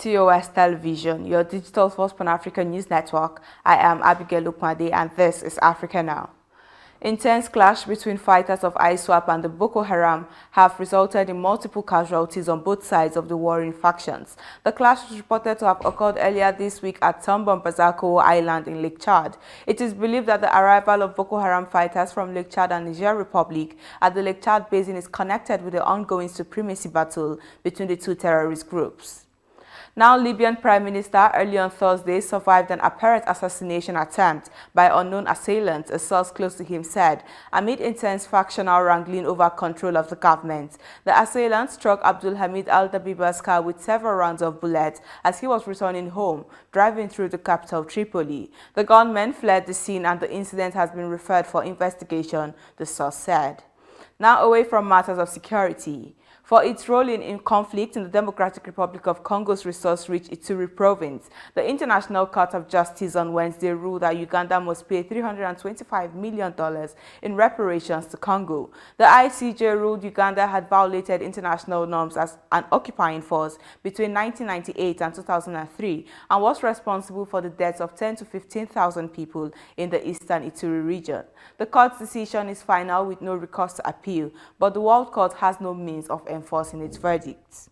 TOS Television, your digital first Pan-African news network. I am Abigail Lukmade and this is Africa Now. Intense clash between fighters of ISWAP and the Boko Haram have resulted in multiple casualties on both sides of the warring factions. The clash was reported to have occurred earlier this week at Bakoura Island in Lake Chad. It is believed that the arrival of Boko Haram fighters from Lake Chad and Niger Republic at the Lake Chad Basin is connected with the ongoing supremacy battle between the two terrorist groups. Now, Libyan Prime Minister early on Thursday survived an apparent assassination attempt by unknown assailants, a source close to him said, amid intense factional wrangling over control of the government. The assailants struck Abdul Hamid al-Dabiba's car with several rounds of bullets as he was returning home, driving through the capital Tripoli. The gunmen fled the scene and the incident has been referred for investigation, the source said. Now, away from matters of security. For its role in conflict in the Democratic Republic of Congo's resource-rich Ituri province, the International Court of Justice on Wednesday ruled that Uganda must pay $325 million in reparations to Congo. The ICJ ruled Uganda had violated international norms as an occupying force between 1998 and 2003 and was responsible for the deaths of 10,000 to 15,000 people in the eastern Ituri region. The court's decision is final with no recourse to appeal, but the World Court has no means of enforcing its verdicts.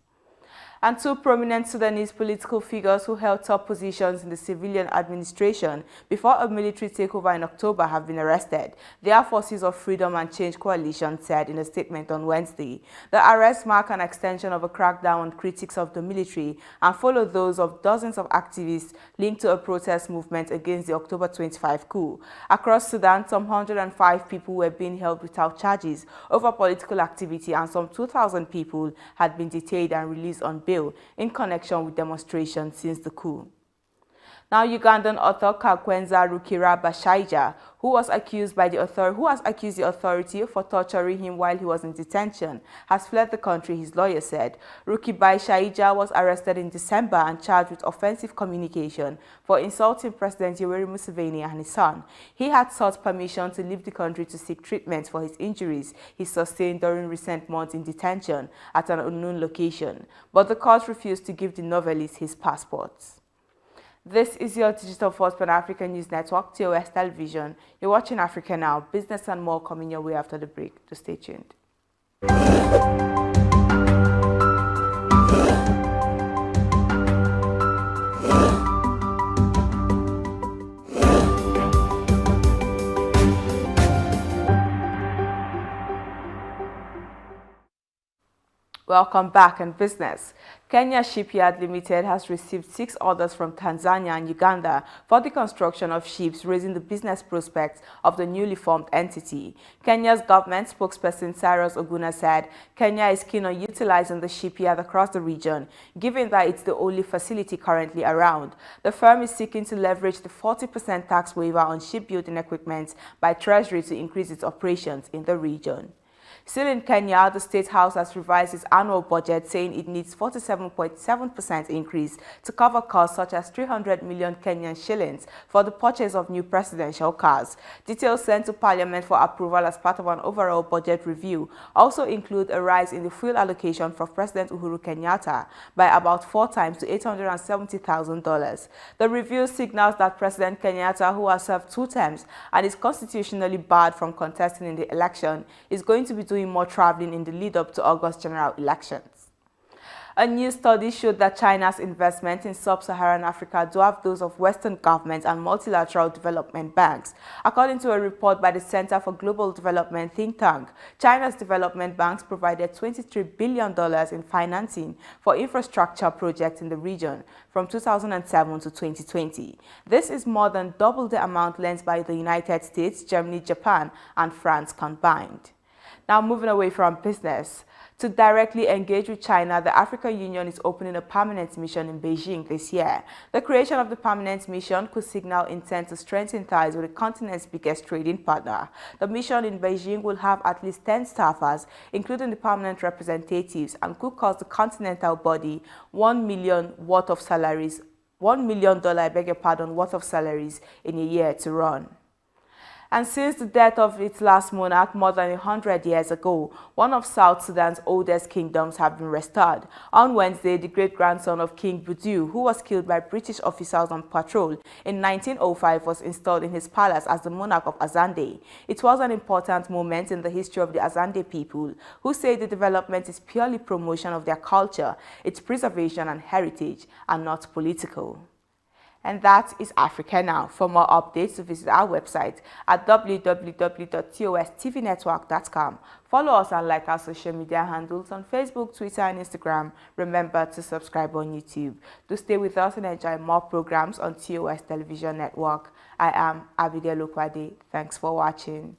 And two prominent Sudanese political figures who held top positions in the civilian administration before a military takeover in October have been arrested, their Forces of Freedom and Change coalition said in a statement on Wednesday. The arrests mark an extension of a crackdown on critics of the military and follow those of dozens of activists linked to a protest movement against the October 25 coup. Across Sudan, some 105 people were being held without charges over political activity and some 2,000 people had been detained and released on bail in connection with demonstrations since the coup. Now, Ugandan author Kakwenza Rukira-Bashaija, who has accused the authority for torturing him while he was in detention, has fled the country, his lawyer said. Rukira-Bashaija was arrested in December and charged with offensive communication for insulting President Yoweri Museveni and his son. He had sought permission to leave the country to seek treatment for his injuries he sustained during recent months in detention at an unknown location, but the court refused to give the novelist his passport. This is your digital first Pan-African news network, TOS Television. You're watching Africa Now. Business and more coming your way after the break. So stay tuned. Welcome back in business. Kenya Shipyard Limited has received 6 orders from Tanzania and Uganda for the construction of ships, raising the business prospects of the newly formed entity. Kenya's government spokesperson Cyrus Oguna said Kenya is keen on utilizing the shipyard across the region, given that it's the only facility currently around. The firm is seeking to leverage the 40% tax waiver on shipbuilding equipment by Treasury to increase its operations in the region. Still in Kenya, the State House has revised its annual budget, saying it needs 47.7% increase to cover costs such as 300 million Kenyan shillings for the purchase of new presidential cars. Details sent to Parliament for approval as part of an overall budget review also include a rise in the fuel allocation for President Uhuru Kenyatta by about 4 times to $870,000. The review signals that President Kenyatta, who has served 2 terms and is constitutionally barred from contesting in the election, is going to be doing more traveling in the lead-up to August general elections. A new study showed that China's investment in sub-Saharan Africa dwarf those of Western governments and multilateral development banks. According to a report by the Center for Global Development think tank, China's development banks provided $23 billion in financing for infrastructure projects in the region from 2007 to 2020. This is more than double the amount lent by the United States, Germany, Japan, and France combined. Now, moving away from business. To directly engage with China, the African Union is opening a permanent mission in Beijing this year. The creation of the permanent mission could signal intent to strengthen ties with the continent's biggest trading partner. The mission in Beijing will have at least 10 staffers, including the permanent representatives, and could cost the continental body $1 million worth of salaries in a year to run. And since the death of its last monarch more than 100 years ago, one of South Sudan's oldest kingdoms have been restored. On Wednesday, the great-grandson of King Budu, who was killed by British officers on patrol in 1905, was installed in his palace as the monarch of Azande. It was an important moment in the history of the Azande people, who say the development is purely promotion of their culture, its preservation and heritage, and not political. And that is Africa Now. For more updates, visit our website at www.tostvnetwork.com. Follow us and like our social media handles on Facebook, Twitter, and Instagram. Remember to subscribe on YouTube. Do stay with us and enjoy more programs on TOS Television Network. I am Abigail Okwade. Thanks for watching.